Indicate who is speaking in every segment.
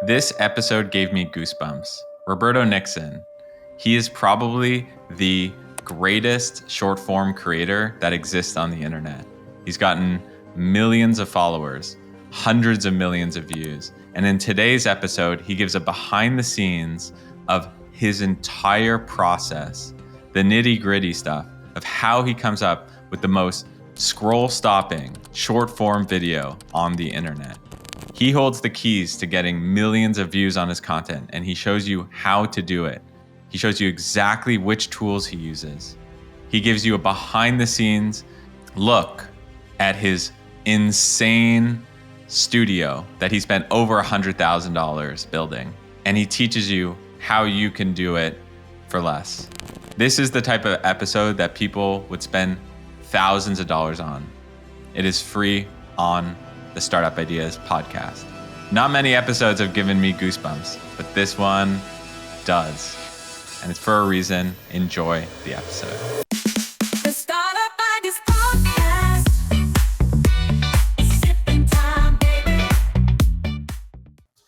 Speaker 1: This episode gave me goosebumps. Roberto Nixon, he is probably the greatest short form creator that exists on the internet. He's gotten millions of followers, hundreds of millions of views. And in today's episode, he gives a behind the scenes of his entire process, the nitty gritty stuff of how he comes up with the most scroll stopping short form video on the internet. He holds the keys to getting millions of views on his content, and he shows you how to do it. He shows you exactly which tools he uses. He gives you a behind the scenes look at his insane studio that he spent over $100,000 building. And he teaches you how you can do it for less. This is the type of episode that people would spend thousands of dollars on. It is free on the Startup Ideas podcast. Not many episodes have given me goosebumps, but this one does. And it's for a reason. Enjoy the episode.
Speaker 2: The Startup Ideas podcast. Sipping time, baby.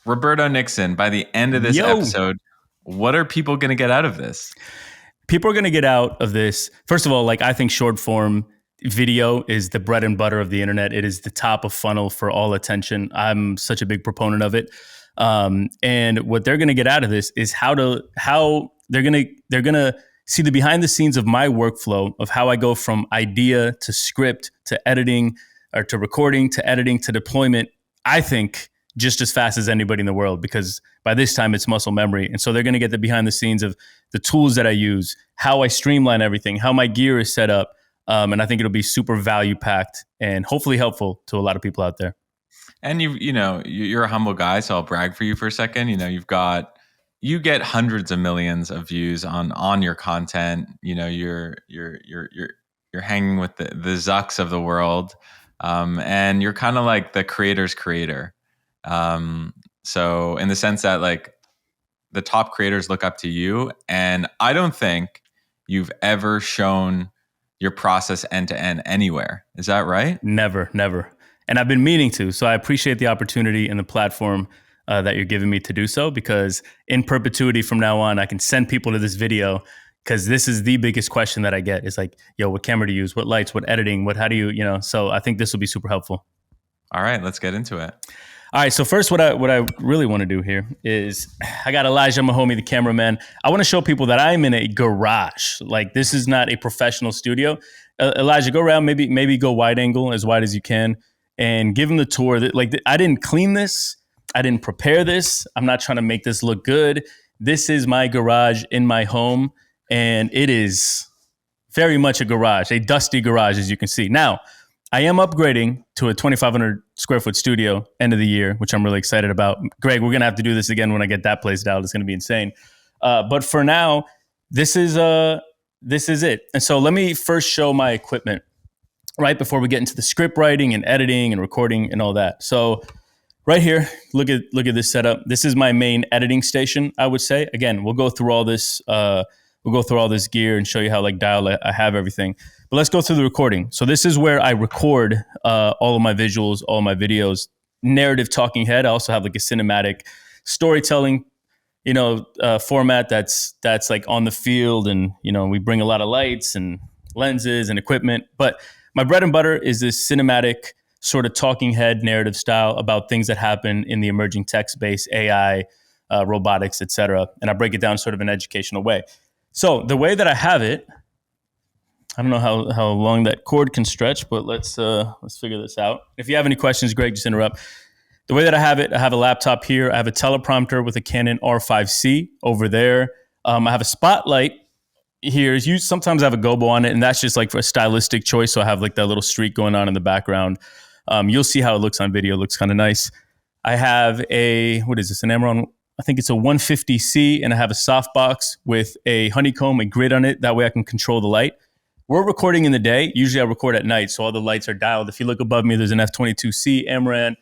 Speaker 1: Roberto Nixon, by the end of this episode, what are people going to get out of this?
Speaker 3: People are going to get out of this. First of all, I think short form video is the bread and butter of the internet. It is the top of funnel for all attention. I'm such a big proponent of it. And what they're going to get out of this is how they're going to see the behind the scenes of my workflow of how I go from idea to script to editing or to recording to editing to deployment. I think just as fast as anybody in the world, because by this time it's muscle memory. And so they're going to get the behind the scenes of the tools that I use, how I streamline everything, how my gear is set up. And I think it'll be super value packed and hopefully helpful to a lot of people out there.
Speaker 1: And you're a humble guy, so I'll brag for you for a second. You get hundreds of millions of views on your content. You're hanging with the Zucks of the world, and you're kind of like the creator's creator. So in the sense that the top creators look up to you, and I don't think you've ever shown your process end to end anywhere. Is that right?
Speaker 3: Never. And I've been meaning to. So I appreciate the opportunity and the platform that you're giving me to do so, because in perpetuity from now on, I can send people to this video, because this is the biggest question that I get is what camera to use, what lights, what editing, how do you, so I think this will be super helpful.
Speaker 1: All right, let's get into it.
Speaker 3: All right, so first, what I really want to do here is I got Elijah, my homie, the cameraman. I want to show people that I'm in a garage. This is not a professional studio. Elijah, go around, maybe go wide angle, as wide as you can, and give him the tour. I didn't clean this. I didn't prepare this. I'm not trying to make this look good. This is my garage in my home, and it is very much a garage, a dusty garage, as you can see. Now, I am upgrading to a 2,500 square foot studio end of the year, which I'm really excited about. Greg, we're going to have to do this again when I get that placed out. It's going to be insane. But for now, this is it. And so let me first show my equipment right before we get into the script writing and editing and recording and all that. So right here, look at this setup. This is my main editing station, I would say. Again, we'll go through all this. We'll go through all this gear and show you how dialed I have everything. But let's go through the recording. So this is where I record all of my visuals, all of my videos, narrative talking head. I also have a cinematic storytelling, format that's on the field, and we bring a lot of lights and lenses and equipment. But my bread and butter is this cinematic sort of talking head narrative style about things that happen in the emerging tech space, AI, robotics, etc. And I break it down sort of in an educational way. So the way that I have it, I don't know how long that cord can stretch, but let's figure this out. If you have any questions, Greg, just interrupt. The way that I have it, I have a laptop here. I have a teleprompter with a Canon R5C over there. I have a spotlight here. Sometimes I have a gobo on it, and that's just for a stylistic choice. So I have that little streak going on in the background. You'll see how it looks on video. It looks kind of nice. I have an Amaron? I think it's a 150C, and I have a softbox with a honeycomb, a grid on it. That way I can control the light. We're recording in the day. Usually I record at night, so all the lights are dialed. If you look above me, there's an F22C Amaran,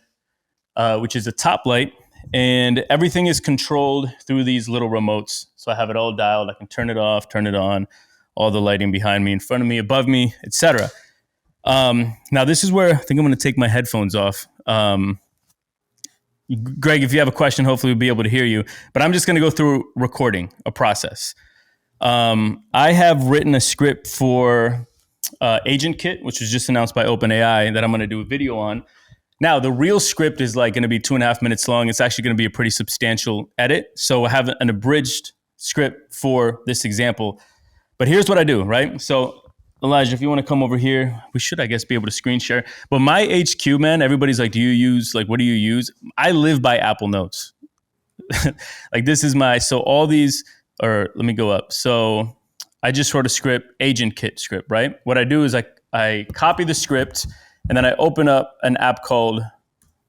Speaker 3: which is a top light, and everything is controlled through these little remotes. So I have it all dialed. I can turn it off, turn it on, all the lighting behind me, in front of me, above me, etc. Now this is where I think I'm going to take my headphones off. Greg, if you have a question, hopefully we'll be able to hear you. But I'm just going to go through recording a process. I have written a script for Agent Kit, which was just announced by OpenAI, that I'm going to do a video on. Now, the real script is like going to be 2.5 minutes long. It's actually going to be a pretty substantial edit. So I have an abridged script for this example. But here's what I do, right? So Elijah, if you want to come over here, we should, I guess, be able to screen share. But my HQ, man, everybody's like, what do you use? I live by Apple Notes. Like this is so all these, or let me go up. So I just wrote a script, Agent Kit script, right? What I do is I copy the script and then I open up an app called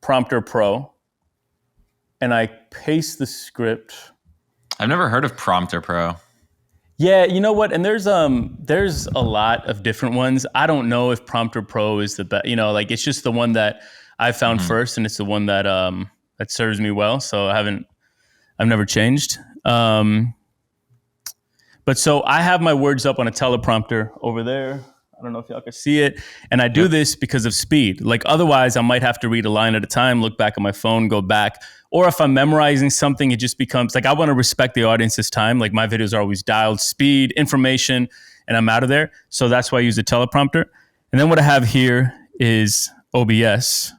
Speaker 3: Promptor Pro and I paste the script.
Speaker 1: I've never heard of Promptor Pro.
Speaker 3: Yeah, you know what? And there's a lot of different ones. I don't know if Promptor Pro is the best. Like it's just the one that I found first, and it's the one that that serves me well. So I've never changed. But so I have my words up on a teleprompter over there. I don't know if y'all can see it. And I do this because of speed. Like otherwise I might have to read a line at a time, look back at my phone, go back. Or if I'm memorizing something, it just becomes like I want to respect the audience's time. Like my videos are always dialed speed, information, and I'm out of there. So that's why I use a teleprompter. And then what I have here is OBS.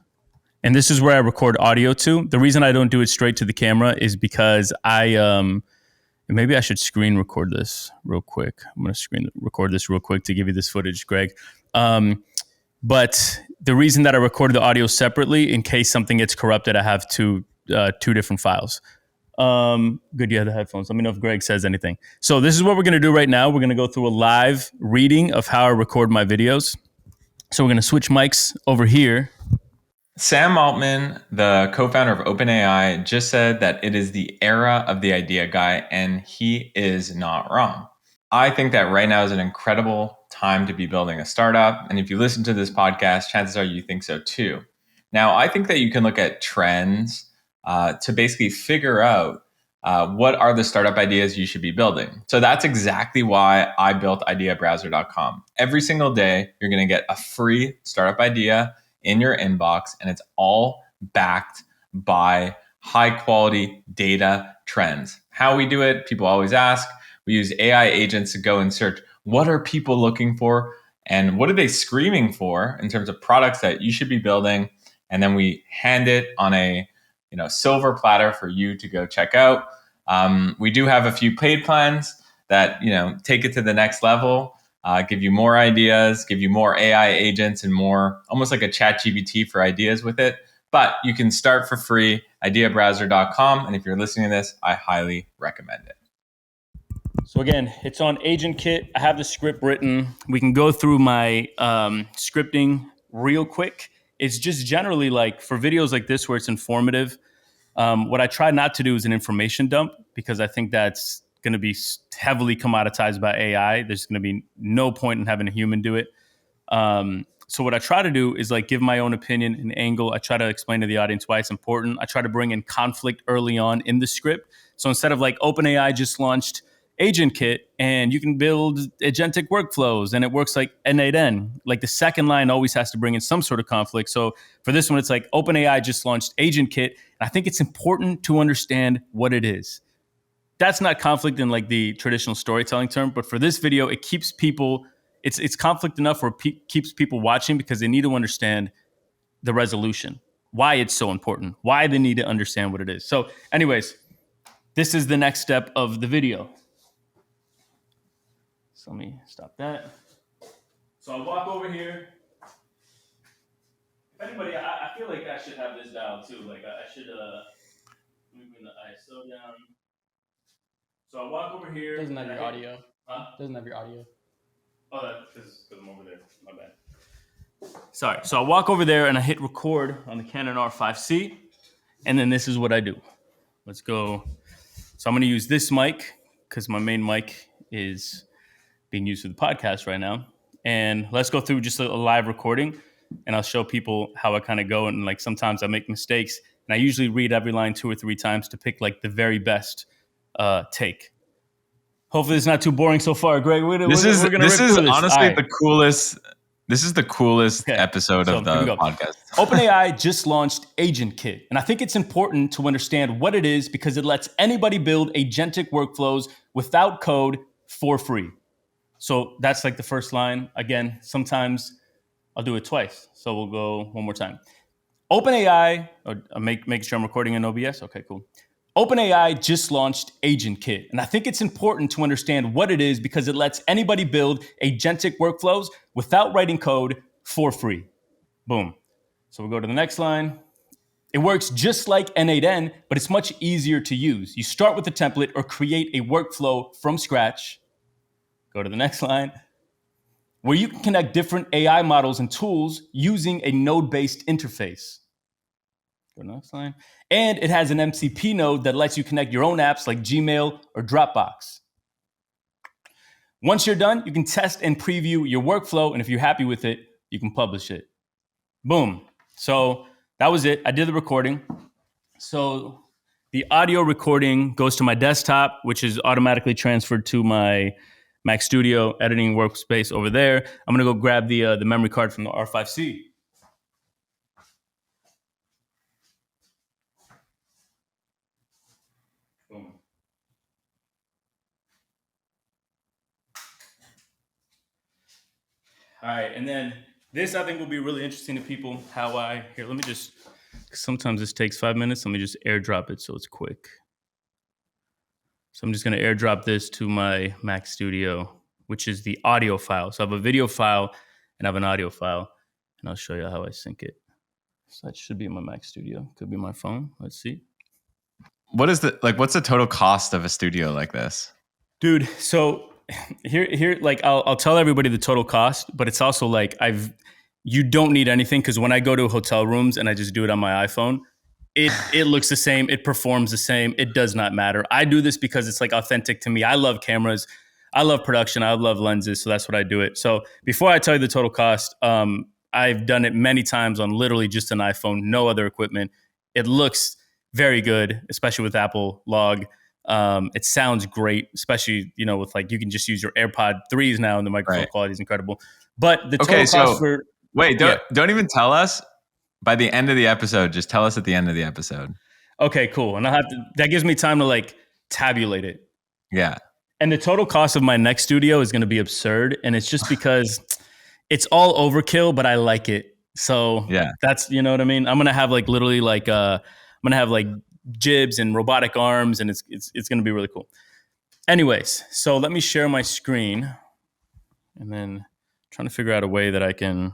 Speaker 3: And this is where I record audio to. The reason I don't do it straight to the camera is because maybe I should screen record this real quick. I'm going to screen record this real quick to give you this footage, Greg. But the reason that I recorded the audio separately, in case something gets corrupted, I have two different files. Good, you have the headphones. Let me know if Greg says anything. So this is what we're going to do right now. We're going to go through a live reading of how I record my videos. So we're going to switch mics over here.
Speaker 1: Sam Altman, the co-founder of OpenAI, just said that it is the era of the idea guy, and he is not wrong. I think that right now is an incredible time to be building a startup. And if you listen to this podcast, chances are you think so too. Now, I think that you can look at trends to basically figure out what are the startup ideas you should be building. So that's exactly why I built ideabrowser.com. Every single day, you're going to get a free startup idea in your inbox, and it's all backed by high quality data trends. How we do it, people always ask. We use AI agents to go and search what are people looking for and what are they screaming for in terms of products that you should be building, and then we hand it on a silver platter for you to go check out. We do have a few paid plans that take it to the next level. Give you more ideas, give you more AI agents and more, almost like a ChatGPT for ideas with it. But you can start for free, ideabrowser.com. And if you're listening to this, I highly recommend it.
Speaker 3: So again, it's on Agent Kit. I have the script written. We can go through my scripting real quick. It's just generally like for videos like this where it's informative. What I try not to do is an information dump because I think that's going to be heavily commoditized by AI. There's going to be no point in having a human do it. So what I try to do is like give my own opinion and angle. I try to explain to the audience why it's important. I try to bring in conflict early on in the script. So instead of like OpenAI just launched Agent Kit and you can build agentic workflows and it works like end-to-end, like the second line always has to bring in some sort of conflict. So for this one, it's like OpenAI just launched Agent Kit. And I think it's important to understand what it is. That's not conflict in like the traditional storytelling term, but for this video, it keeps people, it's conflict enough where it keeps people watching because they need to understand the resolution, why it's so important, why they need to understand what it is. So anyways, this is the next step of the video. So let me stop that. So I'll walk over here. If anybody, I feel like I should have this dialed too. Like I should, let me bring the ISO down. So I walk over here.
Speaker 4: Doesn't have your audio.
Speaker 3: Huh?
Speaker 4: Doesn't have your audio.
Speaker 3: Oh, that's because I'm over there. My bad. Sorry. So I walk over there and I hit record on the Canon R5C. And then this is what I do. Let's go. So I'm going to use this mic because my main mic is being used for the podcast right now. And let's go through just a live recording. And I'll show people how I kind of go. And like sometimes I make mistakes. And I usually read every line 2 or 3 times to pick like the very best take. Hopefully it's not too boring so far, Greg.
Speaker 1: This is honestly the coolest This is the coolest
Speaker 3: Okay,
Speaker 1: episode
Speaker 3: so
Speaker 1: of
Speaker 3: here we
Speaker 1: the
Speaker 3: go.
Speaker 1: podcast.
Speaker 3: OpenAI just launched Agent Kit, and I think it's important to understand what it is because it lets anybody build agentic workflows without code for free. So that's like the first line. Again, sometimes I'll do it twice. So we'll go one more time. OpenAI, make sure I'm recording in OBS. Okay, cool. OpenAI just launched Agent Kit, and I think it's important to understand what it is because it lets anybody build agentic workflows without writing code for free. Boom. So we'll go to the next line. It works just like N8N, but it's much easier to use. You start with a template or create a workflow from scratch. Go to the next line, where you can connect different AI models and tools using a node-based interface. Go to the next line. And it has an MCP node that lets you connect your own apps like Gmail or Dropbox. Once you're done, you can test and preview your workflow, and if you're happy with it, you can publish it. Boom. So that was it. I did the recording. So the audio recording goes to my desktop, which is automatically transferred to my Mac Studio editing workspace over there. I'm gonna go grab the memory card from the R5C. Boom. All right, and then this I think will be really interesting to people. Let me just. Sometimes this takes 5 minutes. Let me just airdrop it so it's quick. So I'm just going to airdrop this to my Mac Studio, which is the audio file. So I have a video file and I have an audio file, and I'll show you how I sync it. So that should be in my Mac Studio. Could be my phone. Let's see.
Speaker 1: What's the total cost of a studio like this?
Speaker 3: Dude, so here, like I'll tell everybody the total cost, but it's also like you don't need anything because when I go to hotel rooms and I just do it on my iPhone, it looks the same, it performs the same, it does not matter. I do this because it's like authentic to me. I love cameras, I love production, I love lenses, so that's what I do it. So before I tell you the total cost, I've done it many times on literally just an iPhone, no other equipment. It looks very good, especially with Apple Log. It sounds great, especially with like you can just use your AirPod 3s now, and the microphone quality is incredible. But the total cost for
Speaker 1: don't even tell us by the end of the episode. Just tell us at the end of the episode.
Speaker 3: Okay, cool. And that gives me time to like tabulate it.
Speaker 1: Yeah.
Speaker 3: And the total cost of my next studio is going to be absurd, and it's just because it's all overkill, but I like it. So
Speaker 1: yeah,
Speaker 3: that's what I mean. I'm gonna have like literally like I'm gonna have like jibs and robotic arms, and it's gonna be really cool. Anyways, so let me share my screen, and then trying to figure out a way that I can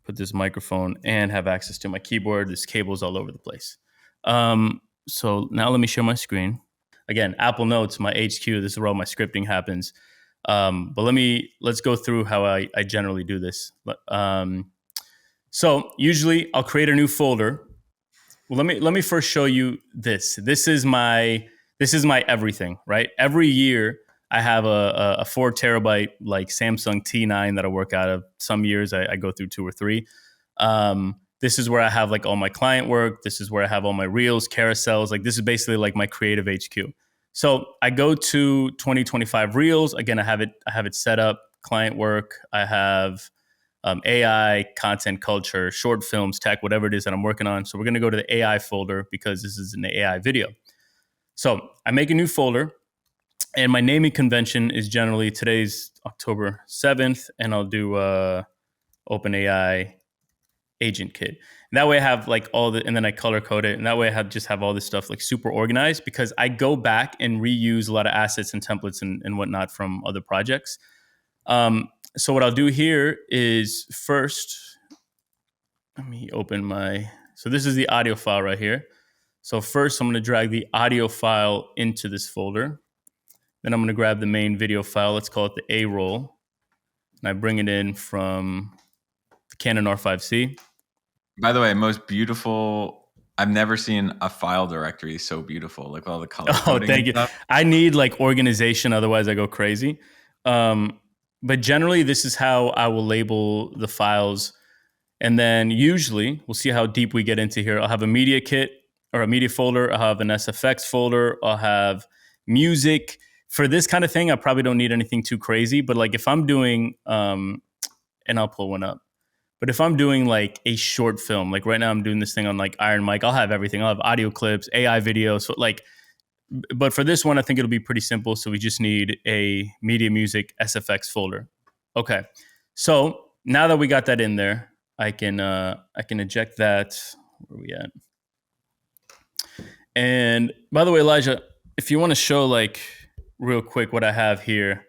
Speaker 3: put this microphone and have access to my keyboard. There's cables all over the place. So now let me share my screen. Again, Apple Notes, my HQ. This is where all my scripting happens. But let's go through how I generally do this. So usually I'll create a new folder. Well, let me first show you this. This is my everything, right? Every year I have a 4 terabyte like Samsung T9 that I work out of. Some years I go through 2 or 3. This is where I have like all my client work. This is where I have all my reels, carousels. Like this is basically like my creative HQ. So I go to 2025 reels. Again, I have it set up. Client work. I have AI, content, culture, short films, tech, whatever it is that I'm working on. So we're going to go to the AI folder because this is an AI video. So I make a new folder, and my naming convention is generally today's October 7th, and I'll do OpenAI Agent Kit. And that way I have like and then I color code it, and that way I just have all this stuff like super organized because I go back and reuse a lot of assets and templates and whatnot from other projects. So what I'll do here is first, let me open so this is the audio file right here. So first I'm going to drag the audio file into this folder. Then I'm going to grab the main video file. Let's call it the A roll. And I bring it in from the Canon R5C.
Speaker 1: By the way, most beautiful. I've never seen a file directory so beautiful. Like all the color.
Speaker 3: Oh, thank you.
Speaker 1: Stuff.
Speaker 3: I need like organization. Otherwise I go crazy. But generally this is how I will label the files. And then usually we'll see how deep we get into here. I'll have a media kit or a media folder. I'll have an SFX folder. I'll have music. For this kind of thing, I probably don't need anything too crazy. But like if I'm doing and I'll pull one up. But if I'm doing like a short film, like right now I'm doing this thing on like Iron Mic, I'll have everything. I'll have audio clips, AI videos. So like, but for this one, I think it'll be pretty simple. So we just need a media music SFX folder. Okay. So now that we got that in there, I can eject that. Where are we at? And by the way, Elijah, if you want to show like real quick what I have here,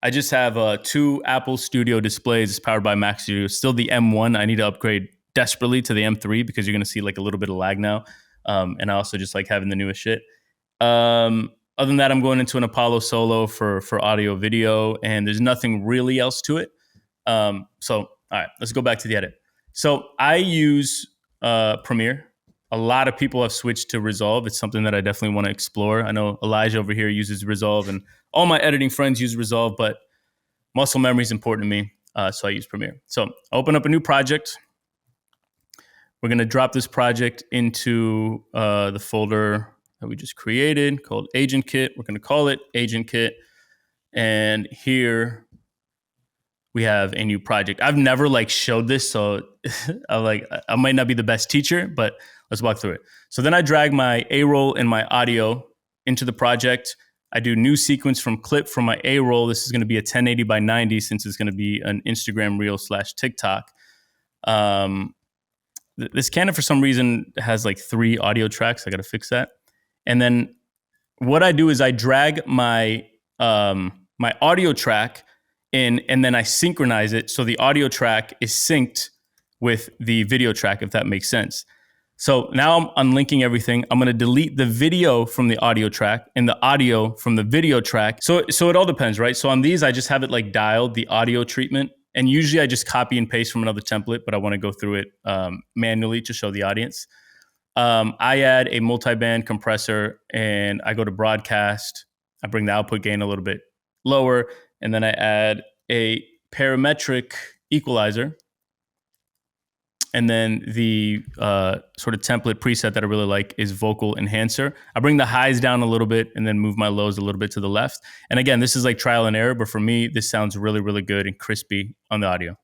Speaker 3: I just have 2 Apple Studio displays. It's powered by Mac Studio. Still the M1. I need to upgrade desperately to the M3 because you're going to see like a little bit of lag now. And I also just like having the newest shit. Other than that, I'm going into an Apollo Solo for audio video, and there's nothing really else to it. So, all right, let's go back to the edit. So I use Premiere. A lot of people have switched to Resolve. It's something that I definitely want to explore. I know Elijah over here uses Resolve, and all my editing friends use Resolve, but muscle memory is important to me, so I use Premiere. So open up a new project. We're going to drop this project into the folder that we just created called Agent Kit. We're going to call it Agent Kit. And here we have a new project. I've never like showed this, so I might not be the best teacher, but let's walk through it. So then I drag my A-roll and my audio into the project. I do new sequence from clip from my A-roll. This is going to be a 1080 by 90 since it's going to be an Instagram reel / TikTok. This Canon for some reason has like 3 audio tracks. I got to fix that. And then what I do is I drag my my audio track in, and then I synchronize it so the audio track is synced with the video track, if that makes sense. So now I'm unlinking everything. I'm going to delete the video from the audio track and the audio from the video track. So it all depends, right? So on these, I just have it like dialed, the audio treatment. And usually I just copy and paste from another template, but I want to go through it manually to show the audience. I add a multi-band compressor and I go to broadcast. I bring the output gain a little bit lower. And then I add a parametric equalizer. And then the sort of template preset that I really like is vocal enhancer. I bring the highs down a little bit and then move my lows a little bit to the left. And again, this is like trial and error, but for me, this sounds really, really good and crispy on the audio.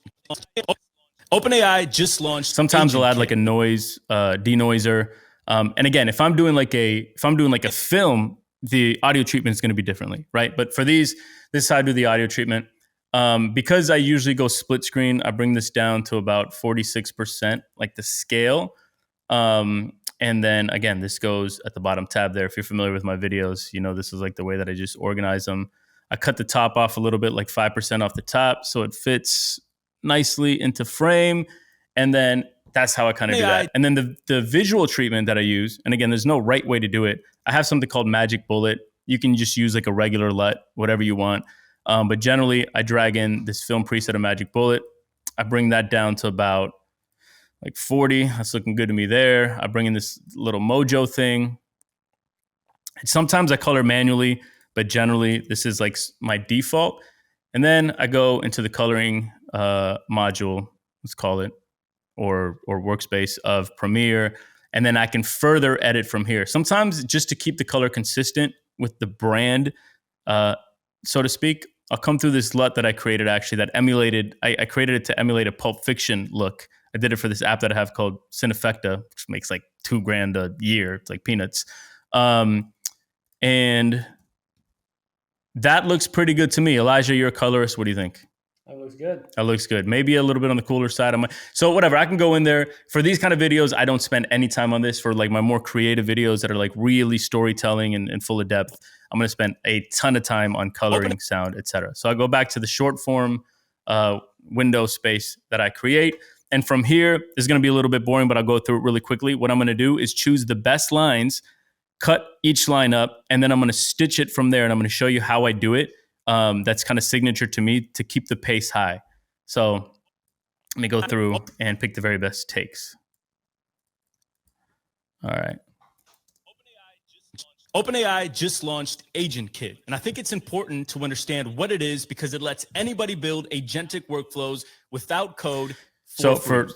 Speaker 4: OpenAI just launched.
Speaker 3: Sometimes I'll add like a noise denoiser. And again, if I'm doing like a film, the audio treatment is going to be differently, right? But for this is how I do the audio treatment. Because I usually go split screen, I bring this down to about 46%, like the scale. And then again, this goes at the bottom tab there. If you're familiar with my videos, you know this is like the way that I just organize them. I cut the top off a little bit, like 5% off the top, so it fits nicely into frame. And then that's how I kind of do that. And then the visual treatment that I use, and again, there's no right way to do it. I have something called Magic Bullet. You can just use like a regular LUT, whatever you want. But generally, I drag in this film preset of Magic Bullet. I bring that down to about like 40. That's looking good to me there. I bring in this little mojo thing. And sometimes I color manually, but generally, this is like my default. And then I go into the coloring module, let's call it, or workspace of Premiere. And then I can further edit from here. Sometimes just to keep the color consistent with the brand, so to speak, I'll come through this LUT that I created actually that emulated, I created it to emulate a Pulp Fiction look. I did it for this app that I have called Cinefecta, which makes like $2,000 a year. It's like peanuts. And that looks pretty good to me. Elijah, you're a colorist. What do you think?
Speaker 4: That looks good.
Speaker 3: That looks good. Maybe a little bit on the cooler side. So whatever, I can go in there. For these kind of videos, I don't spend any time on this. For like my more creative videos that are like really storytelling and full of depth, I'm going to spend a ton of time on coloring, sound, etc. So I go back to the short form window space that I create. And from here, this is going to be a little bit boring, but I'll go through it really quickly. What I'm going to do is choose the best lines, cut each line up, and then I'm going to stitch it from there. And I'm going to show you how I do it. That's kind of signature to me to keep the pace high. So let me go through and pick the very best takes. All right.
Speaker 4: OpenAI just launched Agent Kit, and I think it's important to understand what it is because it lets anybody build agentic workflows without code.
Speaker 3: So for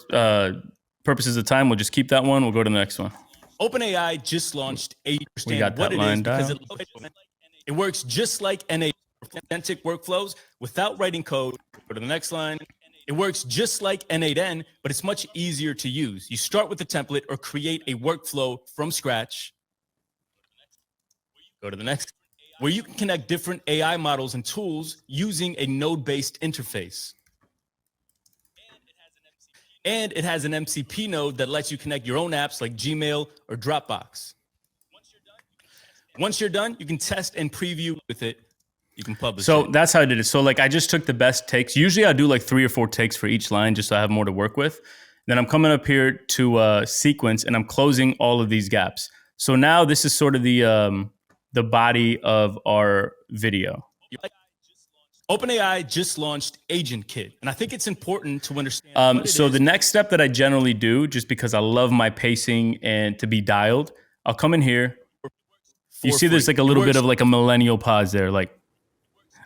Speaker 3: purposes of time, we'll just keep that one. We'll go to the next one.
Speaker 4: OpenAI just launched Agent Kit.
Speaker 3: We got that line down.
Speaker 4: It works just like agentic workflows without writing code. Go to the next line. It works just like N8N, but it's much easier to use. You start with a template or create a workflow from scratch. Go to the next, where you can connect different AI models and tools using a node-based interface. And it has an MCP node that lets you connect your own apps like Gmail or Dropbox. Once you're done, you can test and preview with it. You can publish
Speaker 3: So
Speaker 4: it.
Speaker 3: that's how I did it. So like I just took the best takes. Usually I do like 3 or 4 takes for each line just so I have more to work with. Then I'm coming up here to sequence and I'm closing all of these gaps. So now this is sort of the body of our video.
Speaker 4: OpenAI just launched Agent Kit, and I think it's important to understand.
Speaker 3: So the next step that I generally do, just because I love my pacing and to be dialed, I'll come in here. You see there's like a little bit of like a millennial pause there. Like,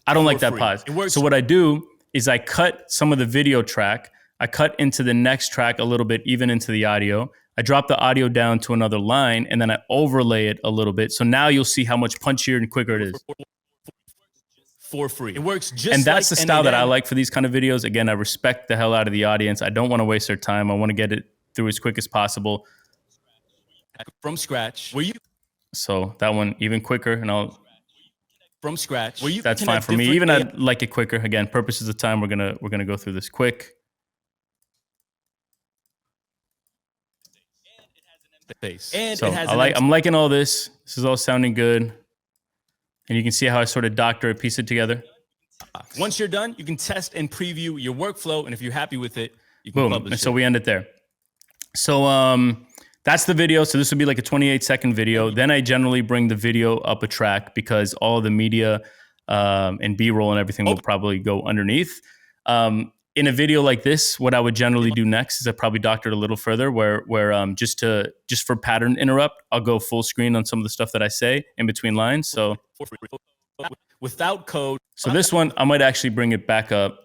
Speaker 3: I don't like that pause. So what I do is I cut some of the video track. I cut into the next track a little bit, even into the audio. I drop the audio down to another line, and then I overlay it a little bit. So now you'll see how much punchier and quicker it is.
Speaker 4: For free. It works just
Speaker 3: and that's
Speaker 4: like
Speaker 3: the style that I
Speaker 4: N8N.
Speaker 3: like for these kind of videos. Again, I respect the hell out of the audience. I don't want to waste their time. I want to get it through as quick as possible.
Speaker 4: From scratch. Where you
Speaker 3: So that one even quicker, and I'll.
Speaker 4: from scratch. Where you
Speaker 3: That's
Speaker 4: can
Speaker 3: fine
Speaker 4: connect
Speaker 3: for me.
Speaker 4: different
Speaker 3: Even
Speaker 4: AI
Speaker 3: I like it quicker. Again, purposes of time, we're gonna go through this quick.
Speaker 4: space. And
Speaker 3: So
Speaker 4: it has
Speaker 3: I'm liking all this. This is all sounding good, and you can see how I sort of doctor it, piece it together.
Speaker 4: Once you're done, you can test and preview your workflow, and if you're happy with it, you can
Speaker 3: Boom.
Speaker 4: publish
Speaker 3: And so
Speaker 4: it.
Speaker 3: we end it there. So that's the video. So this would be like a 28-second video. Then I generally bring the video up a track because all of the media and B-roll and everything will probably go underneath. In a video like this, what I would generally do next is I probably doctor it a little further where just for pattern interrupt, I'll go full screen on some of the stuff that I say in between lines. So
Speaker 4: Without code.
Speaker 3: So this one, I might actually bring it back up.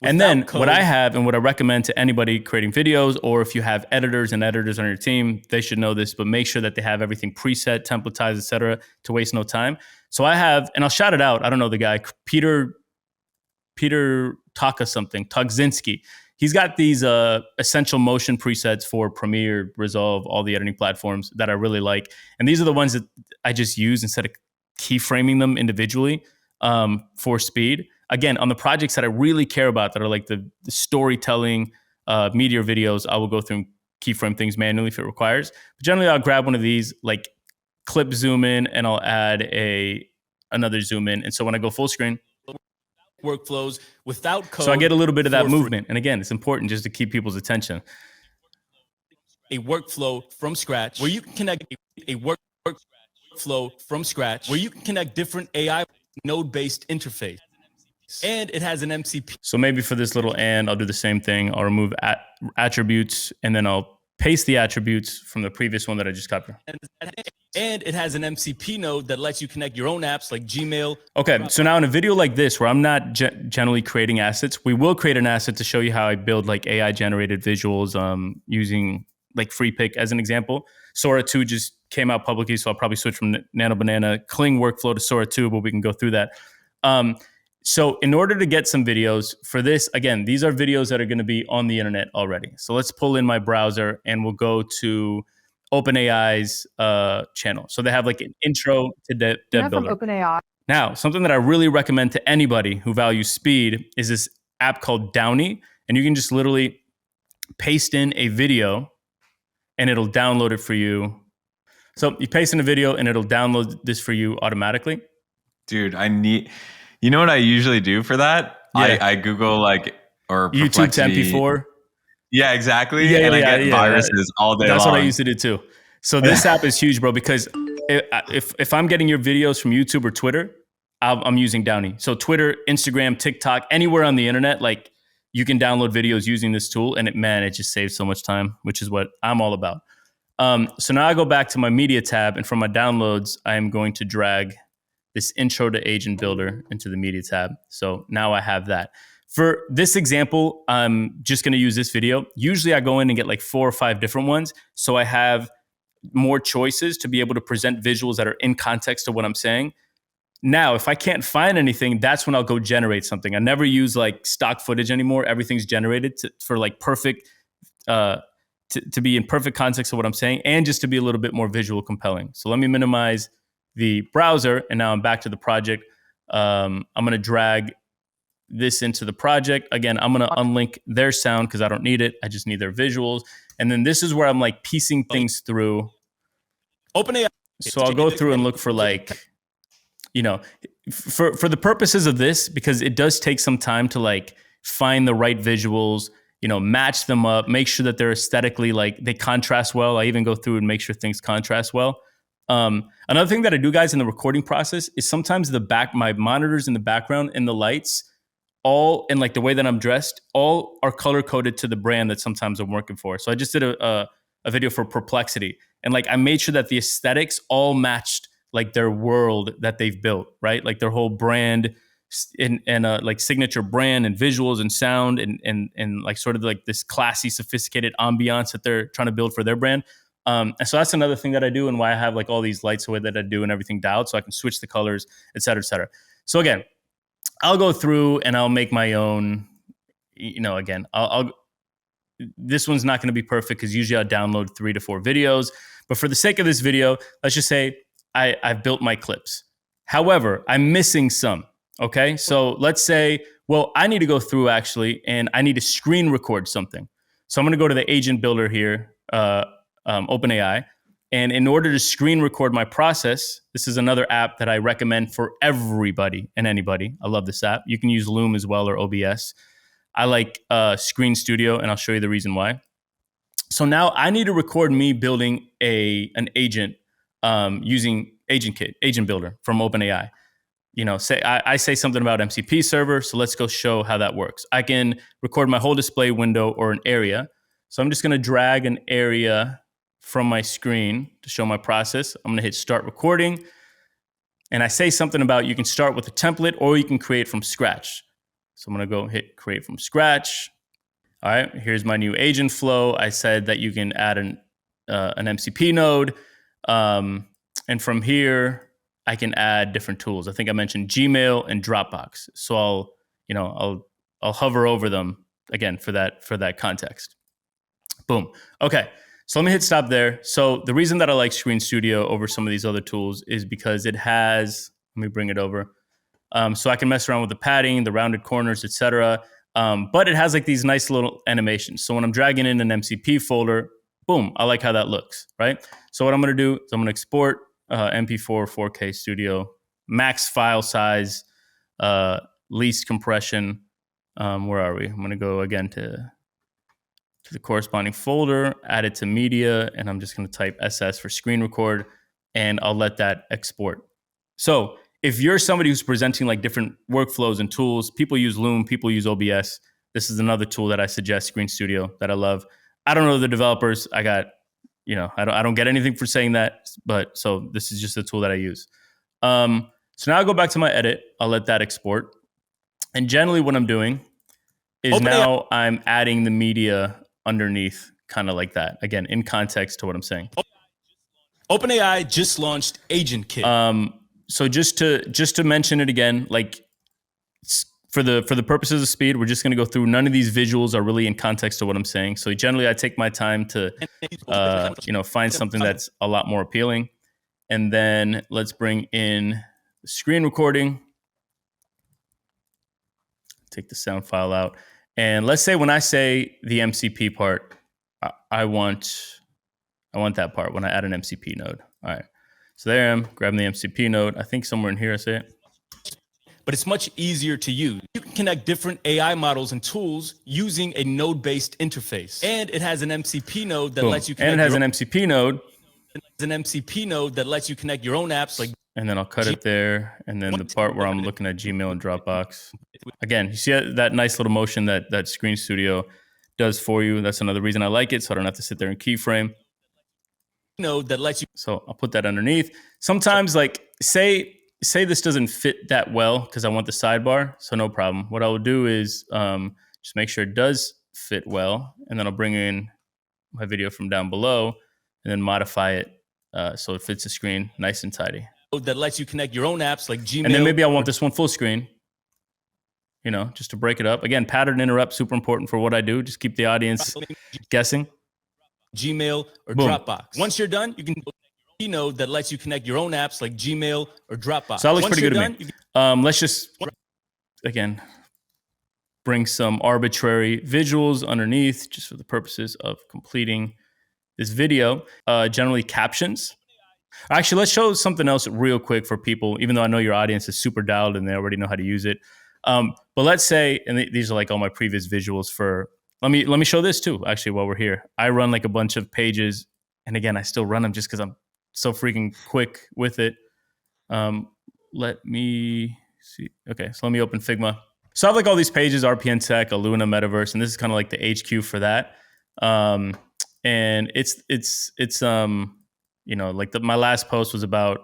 Speaker 3: And then what I have and what I recommend to anybody creating videos, or if you have editors and editors on your team, they should know this, but make sure that they have everything preset, templatized, etc., to waste no time. So I have, and I'll shout it out. I don't know the guy, Peter Togzinski. He's got these essential motion presets for Premiere, Resolve, all the editing platforms that I really like. And these are the ones that I just use instead of keyframing them individually for speed. Again, on the projects that I really care about that are like the storytelling, media videos, I will go through and keyframe things manually if it requires. But generally, I'll grab one of these, like clip zoom in, and I'll add another zoom in. And so when I go full screen,
Speaker 4: workflows without code.
Speaker 3: so I get a little bit of that
Speaker 4: for free.
Speaker 3: movement. And again, it's important just to keep people's attention.
Speaker 4: A workflow from scratch where you can connect a workflow from scratch where you can connect different AI node-based interface. And it has an MCP.
Speaker 3: So maybe for this little and, I'll do the same thing. I'll remove attributes, and then I'll paste the attributes from the previous one that I just copied.
Speaker 4: And it has an MCP node that lets you connect your own apps like Gmail.
Speaker 3: Okay, so now in a video like this, where I'm not generally creating assets, we will create an asset to show you how I build like AI-generated visuals using like free pick as an example. Sora 2 just came out publicly, so I'll probably switch from Nano Banana Kling workflow to Sora 2, but we can go through that. So in order to get some videos for this, again, these are videos that are going to be on the internet already. So let's pull in my browser and we'll go to OpenAI's channel. So they have like an intro to Dev Builder.
Speaker 5: From OpenAI.
Speaker 3: Now, something that I really recommend to anybody who values speed is this app called Downy. And you can just literally paste in a video and it'll download it for you. So you paste in a video and it'll download this for you automatically.
Speaker 1: Dude, you know what I usually do for that?
Speaker 3: Yeah.
Speaker 1: I Google like, or
Speaker 3: YouTube
Speaker 1: Perplexity.
Speaker 3: 10p4.
Speaker 1: Yeah, exactly.
Speaker 3: Yeah,
Speaker 1: and I
Speaker 3: yeah,
Speaker 1: get
Speaker 3: yeah,
Speaker 1: viruses all day
Speaker 3: That's
Speaker 1: long.
Speaker 3: what I used to do too. So this app is huge, bro, because if I'm getting your videos from YouTube or Twitter, I'm using Downy. So Twitter, Instagram, TikTok, anywhere on the internet, like you can download videos using this tool, and it just saves so much time, which is what I'm all about. So now I go back to my media tab, and from my downloads, I'm going to drag this intro to Agent Builder into the media tab. So now I have that. For this example, I'm just going to use this video. Usually I go in and get like 4 or 5 different ones. So I have more choices to be able to present visuals that are in context to what I'm saying. Now, if I can't find anything, that's when I'll go generate something. I never use like stock footage anymore. Everything's generated for like perfect, to be in perfect context of what I'm saying, and just to be a little bit more visual compelling. So let me minimize the browser, and now I'm back to the project. I'm going to drag this into the project. Again, I'm going to unlink their sound because I don't need it. I just need their visuals. And then this is where I'm like piecing things through.
Speaker 4: OpenAI.
Speaker 3: So I'll go through and look for like, you know, for the purposes of this, because it does take some time to like find the right visuals, you know, match them up, make sure that they're aesthetically like they contrast well. I even go through and make sure things contrast well. Another thing that I do, guys, in the recording process is sometimes my monitors in the background and the lights, all and like the way that I'm dressed, all are color coded to the brand that sometimes I'm working for. So I just did a video for Perplexity, and like I made sure that the aesthetics all matched like their world that they've built, right? Like their whole brand and like signature brand and visuals and sound and like sort of like this classy, sophisticated ambiance that they're trying to build for their brand. And so that's another thing that I do, and why I have like all these lights the way that I do and everything dialed, so I can switch the colors, et cetera, et cetera. So again, I'll go through and I'll make my own, you know, again, this one's not going to be perfect because usually I'll download 3 to 4 videos. But for the sake of this video, let's just say I've built my clips. However, I'm missing some. Okay. So let's say, well, I need to go through actually, and I need to screen record something. So I'm going to go to the agent builder here, OpenAI. And in order to screen record my process, this is another app that I recommend for everybody and anybody. I love this app. You can use Loom as well or OBS. I like Screen Studio, and I'll show you the reason why. So now I need to record me building an agent using Agent Builder from OpenAI. You know, say I say something about MCP server, so let's go show how that works. I can record my whole display window or an area. So I'm just going to drag an area from my screen to show my process. I'm going to hit start recording. And I say something about you can start with a template or you can create from scratch. So I'm going to go hit create from scratch. All right, here's my new agent flow. I said that you can add an MCP node. And from here, I can add different tools. I think I mentioned Gmail and Dropbox. So I'll hover over them again for that context. Boom. Okay. So let me hit stop there. So the reason that I like Screen Studio over some of these other tools is because it has, let me bring it over. So I can mess around with the padding, the rounded corners, etc. But it has like these nice little animations. So when I'm dragging in an MCP folder, boom, I like how that looks, right? So what I'm going to do is I'm going to export MP4 4K Studio, max file size, least compression. Where are we? I'm going to go again to the corresponding folder, add it to media, and I'm just going to type SS for screen record, and I'll let that export. So if you're somebody who's presenting like different workflows and tools, people use Loom, people use OBS. This is another tool that I suggest, Screen Studio, that I love. I don't know the developers. I don't get anything for saying that, but so this is just a tool that I use. So now I go back to my edit. I'll let that export. And generally what I'm doing is now I'm adding the media underneath, kind of like that. Again, in context to what I'm saying.
Speaker 4: OpenAI just launched Agent Kit.
Speaker 3: So just to mention it again, like for the purposes of speed, we're just going to go through. None of these visuals are really in context to what I'm saying. So generally, I take my time to find something that's a lot more appealing, and then let's bring in the screen recording. Take the sound file out, and let's say when I say the MCP part, I want that part when I add an MCP node. All right. So there I am, grabbing the MCP node. I think somewhere in here I say it.
Speaker 4: But it's much easier to use. You can connect different AI models and tools using a node-based interface. And it has an MCP node that lets you connect.
Speaker 3: And it has an MCP node.
Speaker 4: It's an MCP node that lets you connect your own apps.
Speaker 3: And then I'll cut it there. And then the part where I'm looking at Gmail and Dropbox. Again, you see that nice little motion that Screen Studio does for you. That's another reason I like it, so I don't have to sit there and keyframe.
Speaker 4: Node that lets you.
Speaker 3: So I'll put that underneath. Sometimes, like say this doesn't fit that well because I want the sidebar, so no problem. What I will do is just make sure it does fit well, and then I'll bring in my video from down below and then modify it so it fits the screen nice and tidy.
Speaker 4: that lets you connect your own apps like Gmail.
Speaker 3: And then maybe I want this one full screen, you know, just to break it up. Again, pattern interrupt, super important for what I do. Just keep the audience guessing.
Speaker 4: Gmail or
Speaker 3: Boom.
Speaker 4: Dropbox. Once you're done, you can keynote that lets you connect your own apps like Gmail or Dropbox.
Speaker 3: So that looks
Speaker 4: Once
Speaker 3: pretty good
Speaker 4: you're
Speaker 3: to me.
Speaker 4: done,
Speaker 3: Let's just, again, bring some arbitrary visuals underneath just for the purposes of completing this video. Generally captions. Actually, let's show something else real quick for people, even though I know your audience is super dialed and they already know how to use it. But let's say, and these are like all my previous visuals for, let me show this too, actually, while we're here. I run like a bunch of pages, and again, I still run them just because I'm so freaking quick with it. Let me see. Okay, so let me open Figma. So I have like all these pages, RPN Tech, Aluna, Metaverse, and this is kind of like the HQ for that. And it's you know, like my last post was about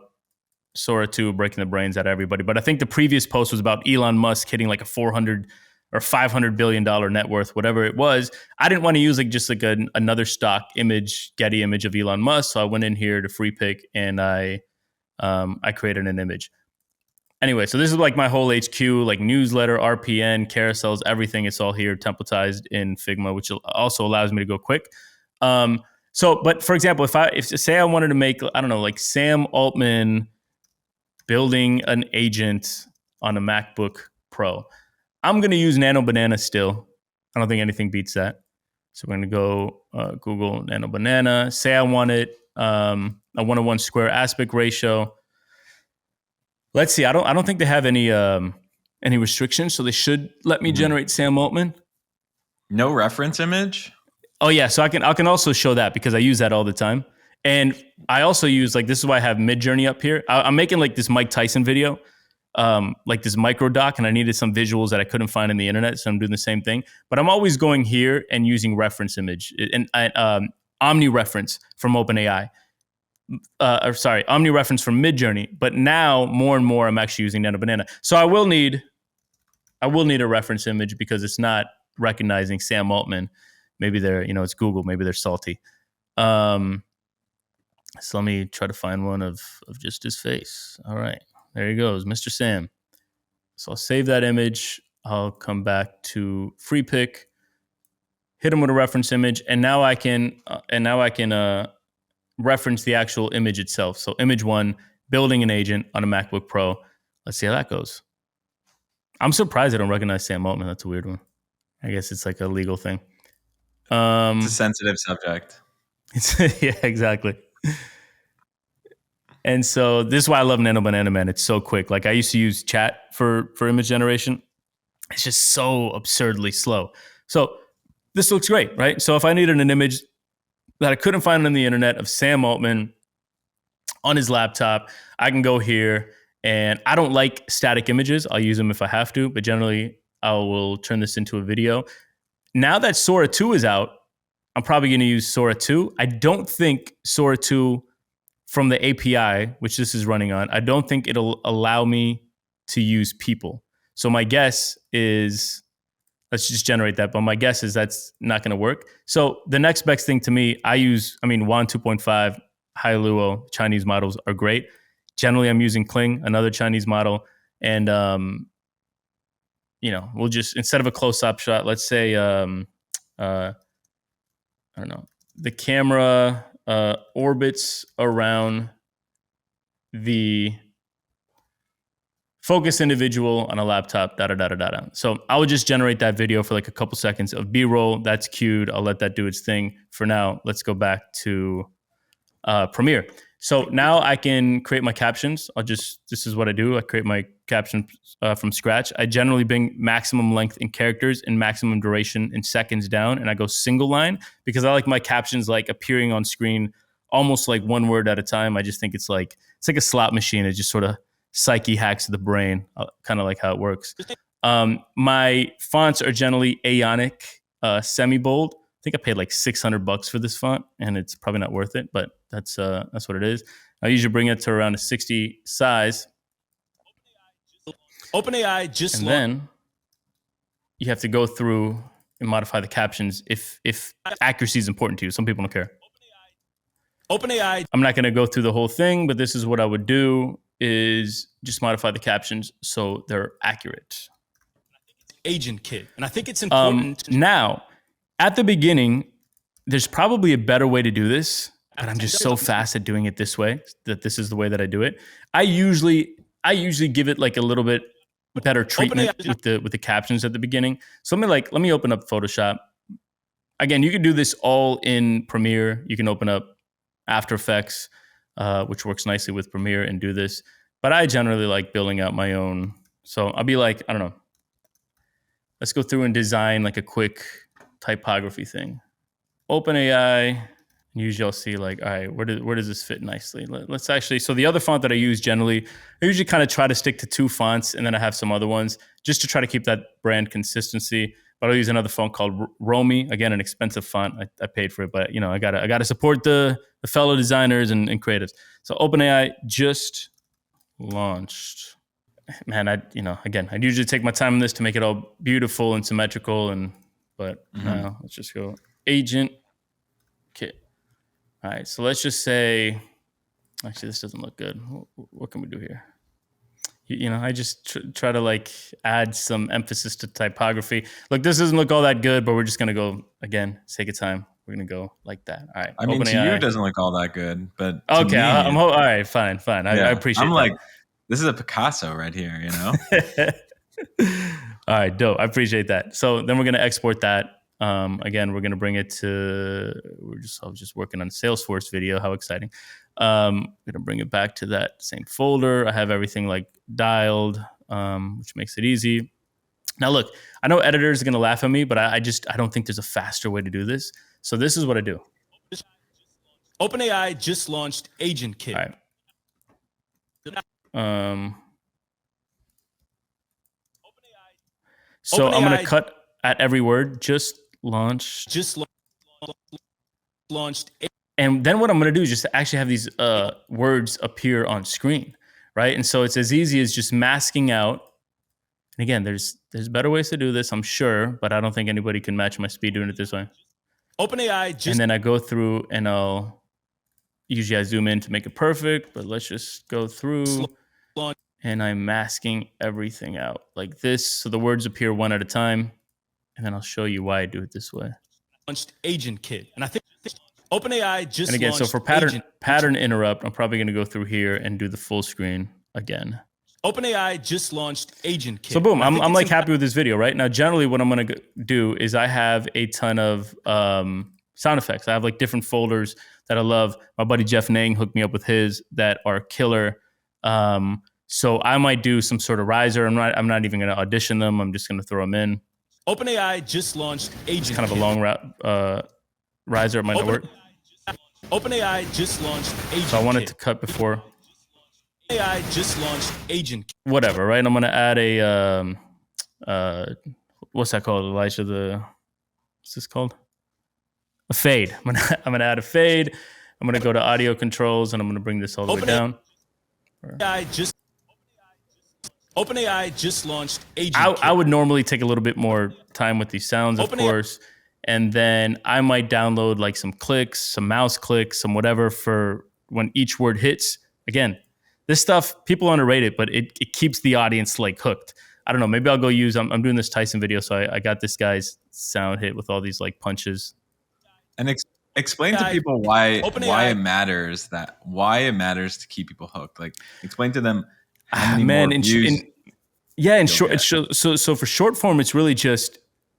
Speaker 3: Sora 2 breaking the brains out of everybody. But I think the previous post was about Elon Musk hitting like a 400 or $500 billion net worth, whatever it was. I didn't want to use like just like another stock image, Getty image of Elon Musk. So I went in here to free pick and I created an image. Anyway, so this is like my whole HQ, like newsletter, RPN, carousels, everything. It's all here templatized in Figma, which also allows me to go quick. But for example, if say I wanted to make, I don't know, like Sam Altman building an agent on a MacBook Pro, I'm going to use Nano Banana still. I don't think anything beats that. So we're going to go Google Nano Banana. Say I want it a 1:1 square aspect ratio. Let's see. I don't think they have any restrictions, so they should let me generate Sam Altman.
Speaker 1: No reference image?
Speaker 3: Oh yeah, so I can also show that because I use that all the time. And I also use, like, this is why I have Midjourney up here. I'm making like this Mike Tyson video, like this micro doc, and I needed some visuals that I couldn't find on the internet, so I'm doing the same thing. But I'm always going here and using reference image and Omni reference from OpenAI. Omni reference from Midjourney. But now more and more I'm actually using Nano Banana. So I will need a reference image because it's not recognizing Sam Altman. Maybe they're, you know, it's Google. Maybe they're salty. So let me try to find one of just his face. All right, there he goes, Mr. Sam. So I'll save that image. I'll come back to free pick, hit him with a reference image, and now I can reference the actual image itself. So image 1, building an agent on a MacBook Pro. Let's see how that goes. I'm surprised I don't recognize Sam Altman. That's a weird one. I guess it's like a legal thing.
Speaker 1: It's a sensitive subject.
Speaker 3: Yeah, exactly. And so this is why I love Nano Banana, man. It's so quick. Like I used to use chat for image generation. It's just so absurdly slow. So this looks great, right? So if I needed an image that I couldn't find on the internet of Sam Altman on his laptop, I can go here, and I don't like static images. I'll use them if I have to, but generally I will turn this into a video. Now that Sora 2 is out, I'm probably going to use Sora 2. I don't think Sora 2 from the API, which this is running on, I don't think it'll allow me to use people. So my guess is, let's just generate that, but my guess is that's not going to work. So the next best thing to me, WAN 2.5, Hailuo, Chinese models are great. Generally, I'm using Kling, another Chinese model. And, we'll just, instead of a close-up shot, let's say, I don't know, the camera orbits around the focus individual on a laptop, da-da-da-da-da. So I would just generate that video for like a couple seconds of B-roll. That's queued. I'll let that do its thing. For now, let's go back to Premiere. So now I can create my captions. This is what I do. I create my caption from scratch. I generally bring maximum length in characters and maximum duration in seconds down, and I go single line because I like my captions like appearing on screen almost like one word at a time. I just think it's like a slot machine. It just sort of psyche hacks the brain, kind of like how it works. My fonts are generally Aeonic, semi-bold. I think I paid like $600 for this font, and it's probably not worth it, but that's what it is. I usually bring it to around a 60 size.
Speaker 4: OpenAI just
Speaker 3: and then you have to go through and modify the captions if accuracy is important to you. Some people don't care.
Speaker 4: OpenAI.
Speaker 3: I'm not going to go through the whole thing, but this is what I would do. is just modify the captions so they're accurate.
Speaker 4: Agent kit. And I think it's important.
Speaker 3: Now, at the beginning, there's probably a better way to do this, but I'm just so fast at doing it this way that this is the way that I do it. I usually give it like a little bit better treatment with the captions at the beginning. So let me open up Photoshop. Again, you can do this all in Premiere. You can open up After Effects, which works nicely with Premiere, and do this. But I generally like building out my own. So I'll be like, I don't know. Let's go through and design like a quick typography thing. OpenAI. Usually I'll see like, all right, where does this fit nicely? Let's actually, so the other font that I use generally, I usually kind of try to stick to 2 fonts, and then I have some other ones just to try to keep that brand consistency. But I'll use another font called Romy. Again, an expensive font. I paid for it, but I gotta support the fellow designers and creatives. So OpenAI just launched. Man, I usually take my time on this to make it all beautiful and symmetrical, but now let's just go agent kit. All right, so let's just say, actually, this doesn't look good. What can we do here? I just try to like add some emphasis to typography. Look, this doesn't look all that good, but we're just gonna go again. Sake of time, we're gonna go like that. All right.
Speaker 1: I mean, to you, it doesn't look all that good, but to
Speaker 3: okay.
Speaker 1: me,
Speaker 3: all right, fine. I appreciate.
Speaker 1: I'm
Speaker 3: that.
Speaker 1: like, this is a Picasso right here,
Speaker 3: All right, dope. I appreciate that. So then we're gonna export that. Again, we're gonna bring it to. I was just working on Salesforce video. How exciting! Gonna bring it back to that same folder. I have everything like dialed, which makes it easy. Now, look, I know editors are gonna laugh at me, but I don't think there's a faster way to do this. So this is what I do.
Speaker 4: OpenAI just launched Agent Kit.
Speaker 3: All right. So I'm gonna cut at every word. Just launched. And then what I'm going to do is just actually have these words appear on screen, right? And so it's as easy as just masking out. And again, there's better ways to do this, I'm sure, but I don't think anybody can match my speed doing it this way.
Speaker 4: OpenAI just...
Speaker 3: And then I go through and usually I zoom in to make it perfect, but let's just go through and I'm masking everything out like this. So the words appear one at a time. And then I'll show you why I do it this way.
Speaker 4: Launched Agent Kit. And I think OpenAI just
Speaker 3: and again,
Speaker 4: launched
Speaker 3: so for pattern interrupt, I'm probably going to go through here and do the full screen again.
Speaker 4: OpenAI just launched Agent Kit.
Speaker 3: So boom, I'm like happy with this video, right? Now, generally what I'm going to do is I have a ton of sound effects. I have like different folders that I love. My buddy Jeff Nang hooked me up with his that are killer. So I might do some sort of riser. I'm not even going to audition them. I'm just going to throw them in.
Speaker 4: OpenAI just launched Agent Kit.
Speaker 3: Kind of a long riser. It might not work.
Speaker 4: OpenAI just launched Agent Kit.
Speaker 3: So I wanted to cut before.
Speaker 4: OpenAI just launched Agent Kit.
Speaker 3: Whatever, right? I'm going to add a, what's that called, Elijah? What's this called? A fade. I'm gonna add a fade. I'm going to go to audio controls and I'm going to bring this all the way down.
Speaker 4: OpenAI just launched Agent Kit.
Speaker 3: I would normally take a little bit more time with these sounds, of course. And then I might download like some clicks, some mouse clicks, some whatever for when each word hits. Again, this stuff, people underrate it, but it keeps the audience like hooked. I don't know. Maybe I'll go use, I'm doing this Tyson video. So I got this guy's sound hit with all these like punches.
Speaker 1: And explain to people why it matters to keep people hooked. Like explain to them how many more views.
Speaker 3: In short, so for short form, it's really just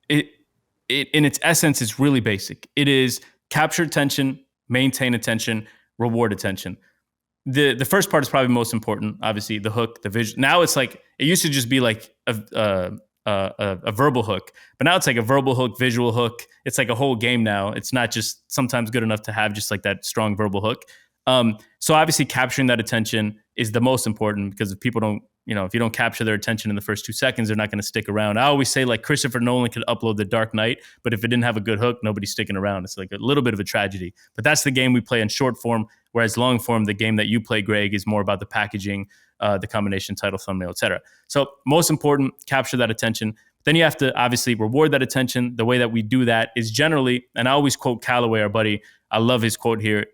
Speaker 3: it in its essence, it's really basic. It is capture attention, maintain attention, reward attention. The first part is probably most important. Obviously, the hook, the vision. Now it's like it used to just be like a verbal hook, but now it's like a verbal hook, visual hook. It's like a whole game now. It's not just sometimes good enough to have just like that strong verbal hook. So obviously, capturing that attention is the most important because if people don't, if you don't capture their attention in the first 2 seconds, they're not going to stick around. I always say like Christopher Nolan could upload The Dark Knight, but if it didn't have a good hook, nobody's sticking around. It's like a little bit of a tragedy. But that's the game we play in short form, whereas long form, the game that you play, Greg, is more about the packaging, the combination, title, thumbnail, etc. So most important, capture that attention. Then you have to obviously reward that attention. The way that we do that is generally, and I always quote Calloway, our buddy. I love his quote here.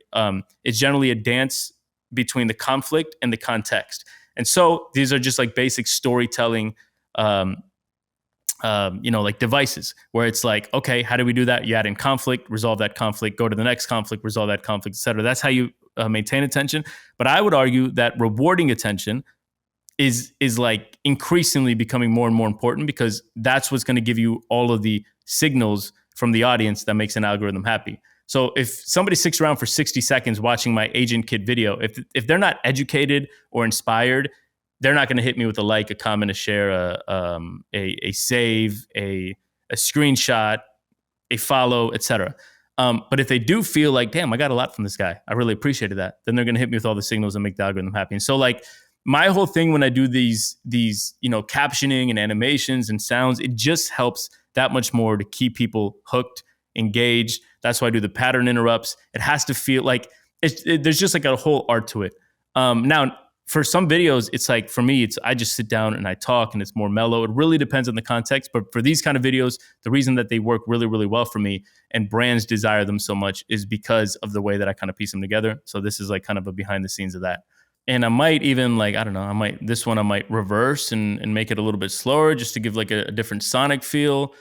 Speaker 3: It's generally a dance between the conflict and the context. And so these are just like basic storytelling, like devices where it's like, okay, how do we do that? You add in conflict, resolve that conflict, go to the next conflict, resolve that conflict, etc. That's how you maintain attention. But I would argue that rewarding attention is like increasingly becoming more and more important, because that's what's going to give you all of the signals from the audience that makes an algorithm happy. So if somebody sticks around for 60 seconds watching my Agent Kit video, if they're not educated or inspired, they're not going to hit me with a like, a comment, a share, a save, a screenshot, a follow, etc. But if they do feel like, damn, I got a lot from this guy, I really appreciated that, then they're going to hit me with all the signals and make the algorithm happy. And so like my whole thing when I do these captioning and animations and sounds, it just helps that much more to keep people hooked, engaged. That's why I do the pattern interrupts. It has to feel like there's just like a whole art to it. Now, for some videos, it's like, for me, I just sit down and I talk and it's more mellow. It really depends on the context. But for these kind of videos, the reason that they work really, really well for me and brands desire them so much is because of the way that I kind of piece them together. So this is like kind of a behind the scenes of that. And I might even I might reverse and make it a little bit slower just to give like a different sonic feel.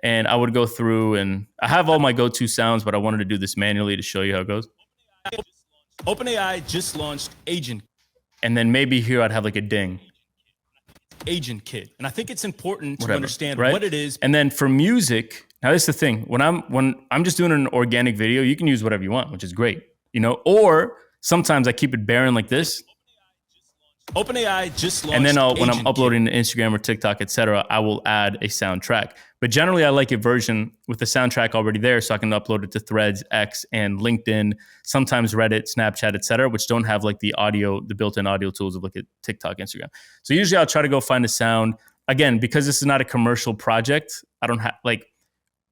Speaker 3: And I would go through and I have all my go-to sounds, but I wanted to do this manually to show you how it goes.
Speaker 4: OpenAI just launched Agent.
Speaker 3: And then maybe here I'd have like a ding.
Speaker 4: Agent Kit. And I think it's important to understand
Speaker 3: right?
Speaker 4: what it is.
Speaker 3: And then for music, now this is the thing. When I'm just doing an organic video, you can use whatever you want, which is great. Or sometimes I keep it barren like this.
Speaker 4: OpenAI just launched.
Speaker 3: And then when I'm
Speaker 4: Agent
Speaker 3: uploading to Instagram or TikTok, etc., I will add a soundtrack. But generally, I like a version with the soundtrack already there, so I can upload it to Threads, X, and LinkedIn. Sometimes Reddit, Snapchat, etc., which don't have like the built-in audio tools of like a TikTok, Instagram. So usually, I'll try to go find a sound. Again, because this is not a commercial project, I don't have like.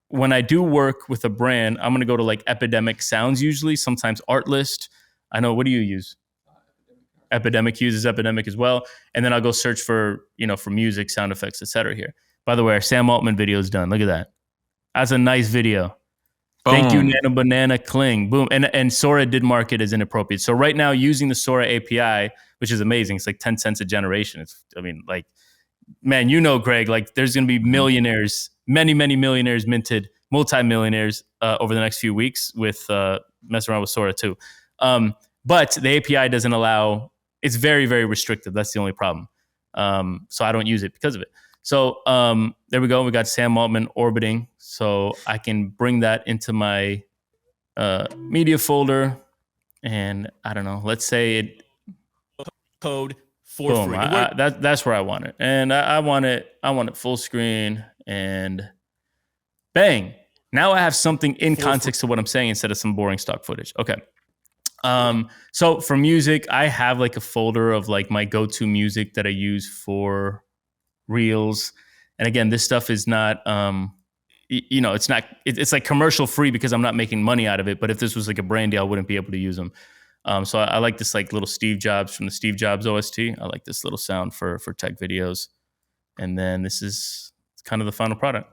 Speaker 3: When I do work with a brand, I'm going to go to like Epidemic Sounds usually. Sometimes Artlist. I know. What do you use? Epidemic uses Epidemic as well. And then I'll go search for music, sound effects, etc. here. By the way, our Sam Altman video is done. Look at that. That's a nice video.
Speaker 1: Boom.
Speaker 3: Thank you, Nano Banana Kling. Boom. And Sora did mark it as inappropriate. So right now, using the Sora API, which is amazing, it's like 10 cents a generation. Greg, like there's going to be millionaires, many, many millionaires minted, multimillionaires over the next few weeks with messing around with Sora too. But the API doesn't allow, it's very, very restrictive. That's the only problem. So I don't use it because of it. So there we go. We got Sam Altman orbiting. So I can bring that into my media folder. And I don't know, let's say it.
Speaker 4: Code for free.
Speaker 3: That's where I want it. And I want it full screen and bang. Now I have something in context to what I'm saying instead of some boring stock footage. Okay. So for music, I have like a folder of like my go-to music that I use for reels. And again, this stuff is not, it's like commercial free because I'm not making money out of it. But if this was like a brand deal, I wouldn't be able to use them. So I like this like little Steve Jobs from the Steve Jobs OST. I like this little sound for tech videos. And then this is kind of the final product.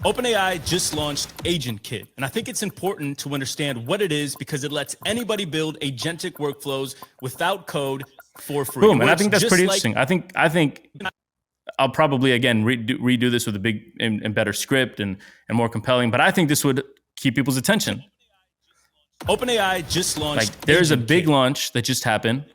Speaker 4: OpenAI just launched Agent Kit, and I think it's important to understand what it is because it lets anybody build agentic workflows without code for free.
Speaker 3: Boom, and I think that's pretty interesting. I think I'll probably again redo this with a big and better script and more compelling. But I think this would keep people's attention.
Speaker 4: OpenAI just launched.
Speaker 3: Like there's
Speaker 4: Agent
Speaker 3: a big
Speaker 4: Kit.
Speaker 3: launch that just happened.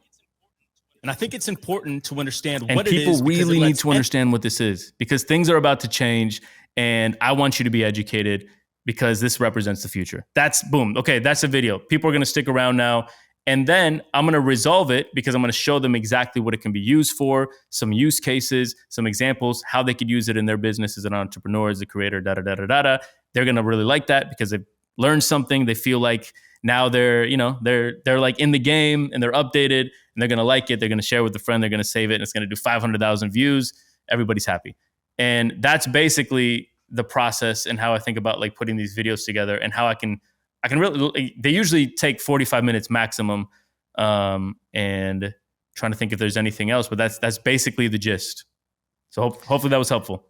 Speaker 4: And I think it's important to understand
Speaker 3: and
Speaker 4: what it is.
Speaker 3: And people really need to understand what this is because things are about to change. And I want you to be educated because this represents the future. That's boom. Okay, that's a video. People are going to stick around now. And then I'm going to resolve it because I'm going to show them exactly what it can be used for, some use cases, some examples, how they could use it in their business as an entrepreneur, as a creator, da-da-da-da-da. They're going to really like that because they've learned something. They feel like now they're like in the game and they're updated and they're going to like it. They're going to share with a friend. They're going to save it and it's going to do 500,000 views. Everybody's happy. And that's basically the process and how I think about like putting these videos together and how I can really, they usually take 45 minutes maximum, and trying to think if there's anything else, but that's basically the gist. So hopefully that was helpful.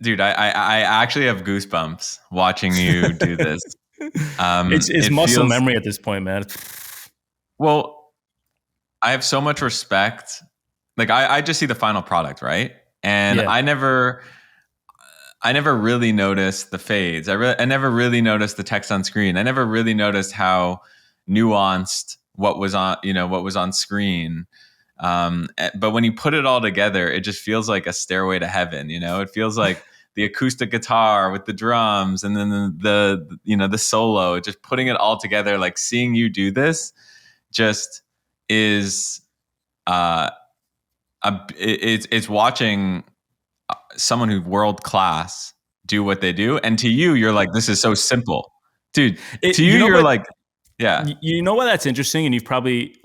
Speaker 1: Dude, I actually have goosebumps watching you do this.
Speaker 3: It's muscle memory at this point, man.
Speaker 1: Well, I have so much respect. Like I just see the final product, right? And
Speaker 3: Yeah.
Speaker 1: I never really noticed the fades. I never really noticed the text on screen. I never really noticed how nuanced what was on screen. But when you put it all together, it just feels like a stairway to heaven. It feels like the acoustic guitar with the drums, and then the solo. Just putting it all together, like seeing you do this, just is it's watching someone who's world class do what they do, and to you, you're like, this is so simple, dude. To you, you're like, yeah.
Speaker 3: You know why that's interesting, and you've probably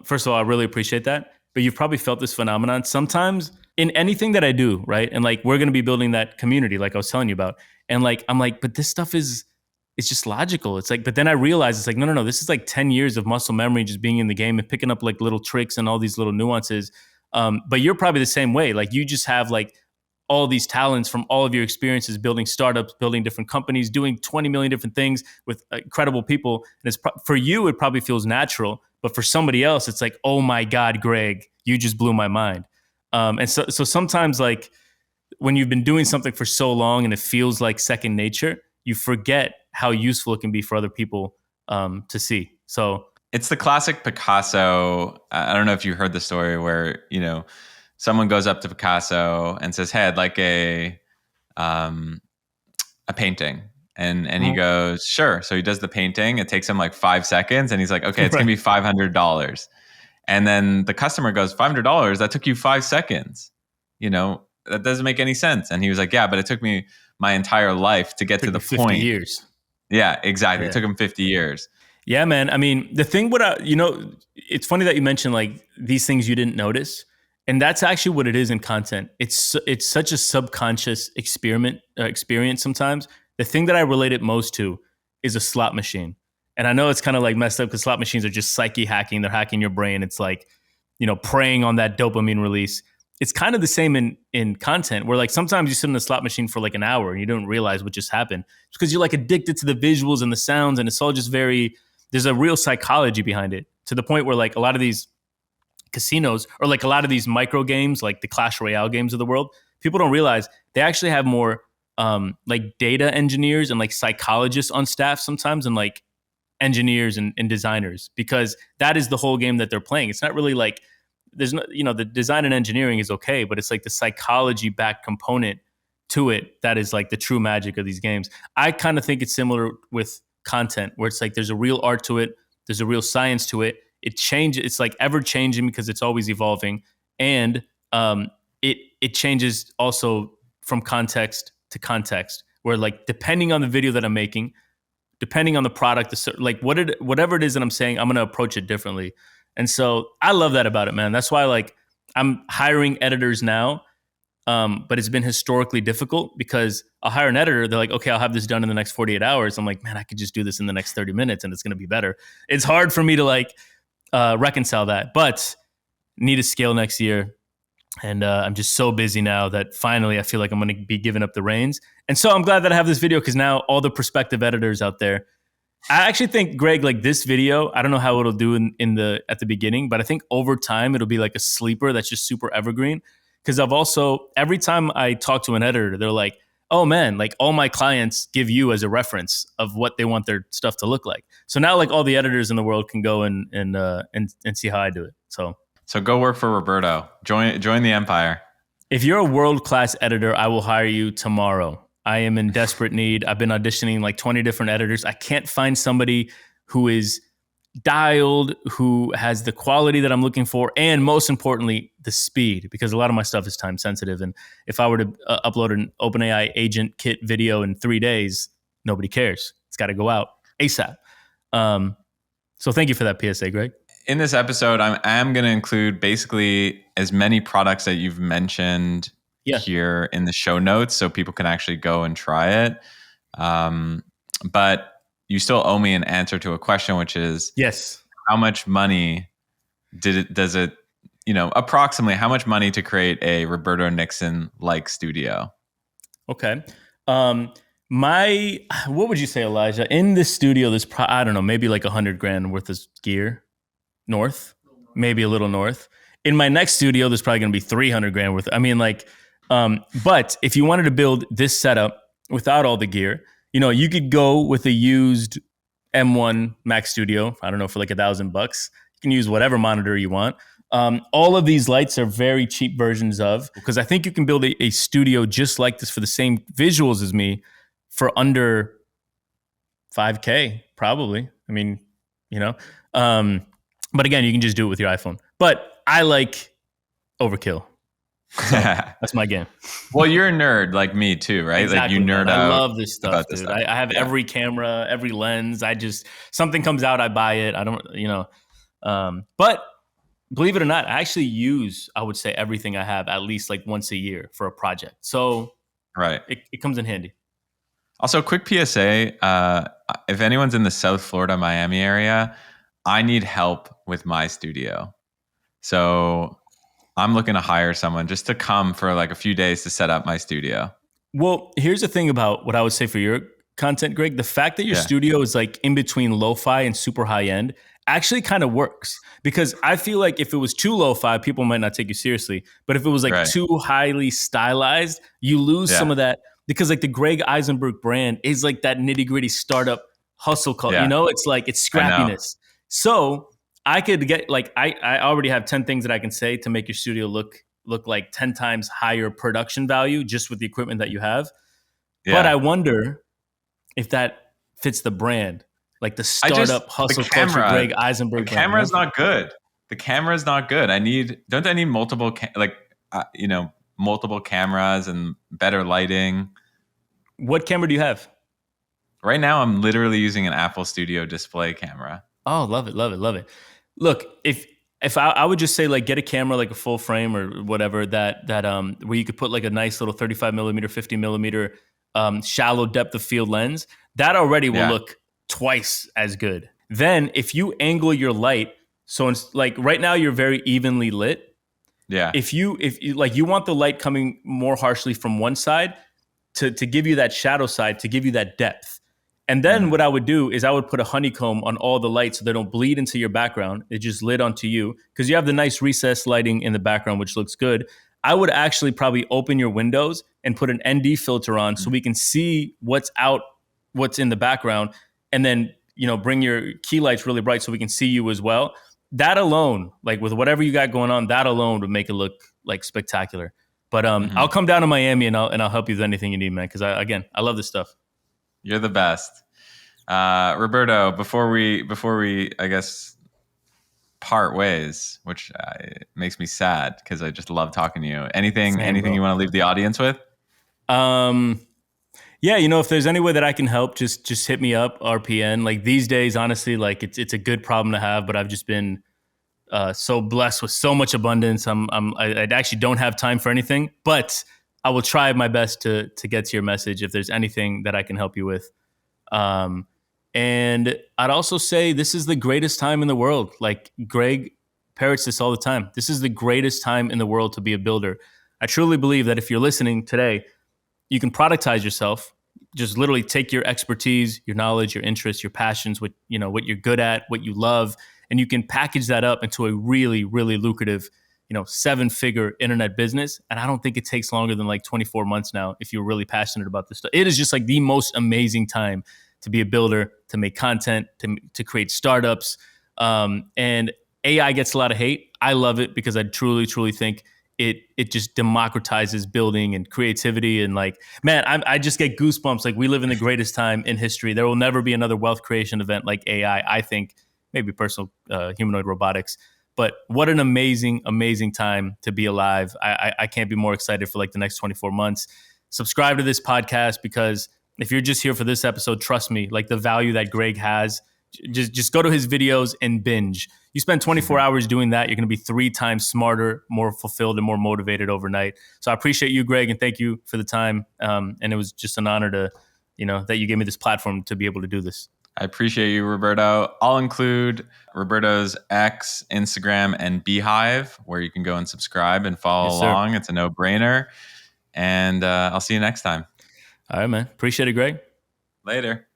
Speaker 3: first of all, I really appreciate that, but you've probably felt this phenomenon sometimes in anything that I do, right? And like we're going to be building that community, like I was telling you about, and like I'm like, but this stuff it's just logical. It's like, but then I realize it's like, no, this is like 10 years of muscle memory, just being in the game and picking up like little tricks and all these little nuances. But you're probably the same way. Like you just have like all these talents from all of your experiences building startups, building different companies, doing 20 million different things with incredible people. And for you, it probably feels natural, but for somebody else, it's like, oh my God, Greg, you just blew my mind. And so sometimes like when you've been doing something for so long and it feels like second nature, you forget how useful it can be for other people to see. So
Speaker 1: it's the classic Picasso. I don't know if you heard the story where, someone goes up to Picasso and says, "Hey, I'd like a painting." And he goes, "Sure." So he does the painting. It takes him like 5 seconds. And he's like, "Okay, it's going to be $500. And then the customer goes, $500? That took you 5 seconds. That doesn't make any sense. And he was like, "Yeah, but it took me my entire life to get to the
Speaker 3: 50
Speaker 1: point."
Speaker 3: years.
Speaker 1: Yeah, exactly.
Speaker 3: Yeah.
Speaker 1: It took him 50 years.
Speaker 3: Yeah, man. I mean, the thing it's funny that you mentioned like these things you didn't notice. And that's actually what it is in content. It's such a subconscious experience sometimes. The thing that I relate it most to is a slot machine. And I know it's kind of like messed up because slot machines are just psyche hacking. They're hacking your brain. It's like, preying on that dopamine release. It's kind of the same in content where like sometimes you sit in a slot machine for like an hour and you don't realize what just happened. It's because you're like addicted to the visuals and the sounds, and it's all just there's a real psychology behind it, to the point where like a lot of these casinos or like a lot of these micro games, like the Clash Royale games of the world, people don't realize they actually have more like data engineers and like psychologists on staff sometimes than like engineers and designers, because that is the whole game that they're playing. It's not really like there's no, the design and engineering is okay, but it's like the psychology back component to it that is like the true magic of these games. I kind of think it's similar with content, where it's like there's a real art to it, there's a real science to it. It changes. It's like ever changing because it's always evolving, and it changes also from context to context. Where like depending on the video that I'm making, depending on the product, like whatever it is that I'm saying, I'm gonna approach it differently. And so I love that about it, man. That's why like I'm hiring editors now, but it's been historically difficult because I'll hire an editor. They're like, okay, I'll have this done in the next 48 hours. I'm like, man, I could just do this in the next 30 minutes and it's gonna be better. It's hard for me to like reconcile that, but need to scale next year. And I'm just so busy now that finally I feel like I'm going to be giving up the reins. And so I'm glad that I have this video, because now all the prospective editors out there, I actually think, Greg, like this video, I don't know how it'll do at the beginning, but I think over time it'll be like a sleeper that's just super evergreen. Because I've also, every time I talk to an editor, they're like, oh man, like all my clients give you as a reference of what they want their stuff to look like. So now like all the editors in the world can go and see how I do it.
Speaker 1: So go work for Roberto. Join the empire.
Speaker 3: If you're a world-class editor, I will hire you tomorrow. I am in desperate need. I've been auditioning like 20 different editors. I can't find somebody who is dialed, who has the quality that I'm looking for, and most importantly, the speed, because a lot of my stuff is time sensitive. And if I were to upload an OpenAI agent kit video in 3 days, nobody cares. It's got to go out ASAP. So thank you for that PSA, Greg.
Speaker 1: In this episode, I am going to include basically as many products that you've mentioned here in the show notes, so people can actually go and try it. But you still owe me an answer to a question, which is,
Speaker 3: yes,
Speaker 1: how much money approximately how much money to create a Roberto Nixon like studio?
Speaker 3: Okay. What would you say, Elijah? In this studio, there's I don't know, maybe like $100,000 worth of gear. North? maybe a little north. In my next studio, there's probably going to be 300 grand worth. I mean, like, but if you wanted to build this setup without all the gear, you know, you could go with a used M1 Mac Studio. I don't know, for like $1,000. You can use whatever monitor you want. All of these lights are very cheap versions of, because I think you can build a studio just like this for the same visuals as me for under 5K, probably. I mean, you know, but again, you can just do it with your iPhone. But I like overkill. So that's my game.
Speaker 1: Well, you're a nerd like me too, right?
Speaker 3: Exactly,
Speaker 1: like you nerd
Speaker 3: man.
Speaker 1: out.
Speaker 3: I love this stuff,
Speaker 1: about this
Speaker 3: dude.
Speaker 1: stuff.
Speaker 3: I have every camera, every lens. I just, something comes out, I buy it. I don't, you know. But believe it or not, I actually use, I would say, everything I have at least like once a year for a project. So
Speaker 1: Right.
Speaker 3: it comes in handy.
Speaker 1: Also, quick PSA: if anyone's in the South Florida, Miami area, I need help with my studio. So I'm looking to hire someone just to come for like a few days to set up my studio.
Speaker 3: Well, here's the thing about what I would say for your content, Greg. The fact that your
Speaker 1: Yeah.
Speaker 3: studio is like in between lo-fi and super high end actually kind of works, because I feel like if it was too lo-fi, people might not take you seriously. But if it was like
Speaker 1: Right.
Speaker 3: too highly stylized, you lose
Speaker 1: Yeah.
Speaker 3: some of that, because like the Greg Eisenberg brand is like that nitty-gritty startup hustle culture.
Speaker 1: Yeah.
Speaker 3: You know, it's like it's
Speaker 1: I know.
Speaker 3: scrappiness. So I could get like I already have 10 things that I can say to make your studio look like 10 times higher production value just with the equipment that you have.
Speaker 1: Yeah.
Speaker 3: But I wonder if that fits the brand, like the startup hustle culture, Greg Eisenberg
Speaker 1: The
Speaker 3: brand.
Speaker 1: camera's
Speaker 3: you know?
Speaker 1: not good. The camera's not good. Don't I need multiple multiple cameras and better lighting?
Speaker 3: What camera do you have?
Speaker 1: Right now, I'm literally using an Apple Studio display camera.
Speaker 3: Oh, love it, love it, love it. Look, if I would just say like get a camera, like a full frame or whatever, that where you could put like a nice little 35 millimeter, 50 millimeter shallow depth of field lens, that already will
Speaker 1: Yeah.
Speaker 3: look twice as good. Then if you angle your light, so it's like right now you're very evenly lit.
Speaker 1: Yeah.
Speaker 3: If you like you want the light coming more harshly from one side to give you that shadow side, to give you that depth. And then what I would do is I would put a honeycomb on all the lights so they don't bleed into your background. It just lit onto you, because you have the nice recessed lighting in the background, which looks good. I would actually probably open your windows and put an ND filter on so we can see what's in the background, and then, you know, bring your key lights really bright so we can see you as well. That alone, like with whatever you got going on, that alone would make it look like spectacular. But I'll come down to Miami and I'll help you with anything you need, man, because I love this stuff.
Speaker 1: You're the best. Roberto, before we I guess part ways, which makes me sad because I just love talking to you. Anything
Speaker 3: bro.
Speaker 1: you want to leave the audience with?
Speaker 3: Yeah, you know, if there's any way that I can help, just hit me up, RPN. Like these days, honestly, like it's a good problem to have, but I've just been so blessed with so much abundance. I actually don't have time for anything, but I will try my best to get to your message if there's anything that I can help you with. And I'd also say this is the greatest time in the world. Like Greg parrots this all the time. This is the greatest time in the world to be a builder. I truly believe that if you're listening today, you can productize yourself. Just literally take your expertise, your knowledge, your interests, your passions, what you're good at, what you love, and you can package that up into a really, really lucrative, 7-figure internet business. And I don't think it takes longer than like 24 months now if you're really passionate about this stuff. It is just like the most amazing time to be a builder, to make content, to create startups. And AI gets a lot of hate. I love it because I truly, truly think it just democratizes building and creativity. And like, man, I just get goosebumps. Like we live in the greatest time in history. There will never be another wealth creation event like AI. I think maybe personal humanoid robotics. But what an amazing, amazing time to be alive. I can't be more excited for like the next 24 months. Subscribe to this podcast, because if you're just here for this episode, trust me, like the value that Greg has, just go to his videos and binge. You spend 24 hours doing that, you're going to be 3 times smarter, more fulfilled, and more motivated overnight. So I appreciate you, Greg, and thank you for the time. And it was just an honor to, that you gave me this platform to be able to do this.
Speaker 1: I appreciate you, Roberto. I'll include Roberto's X, Instagram, and Beehive, where you can go and subscribe and follow along. It's a no-brainer. And I'll see you next time.
Speaker 3: All right, man. Appreciate it, Greg.
Speaker 1: Later.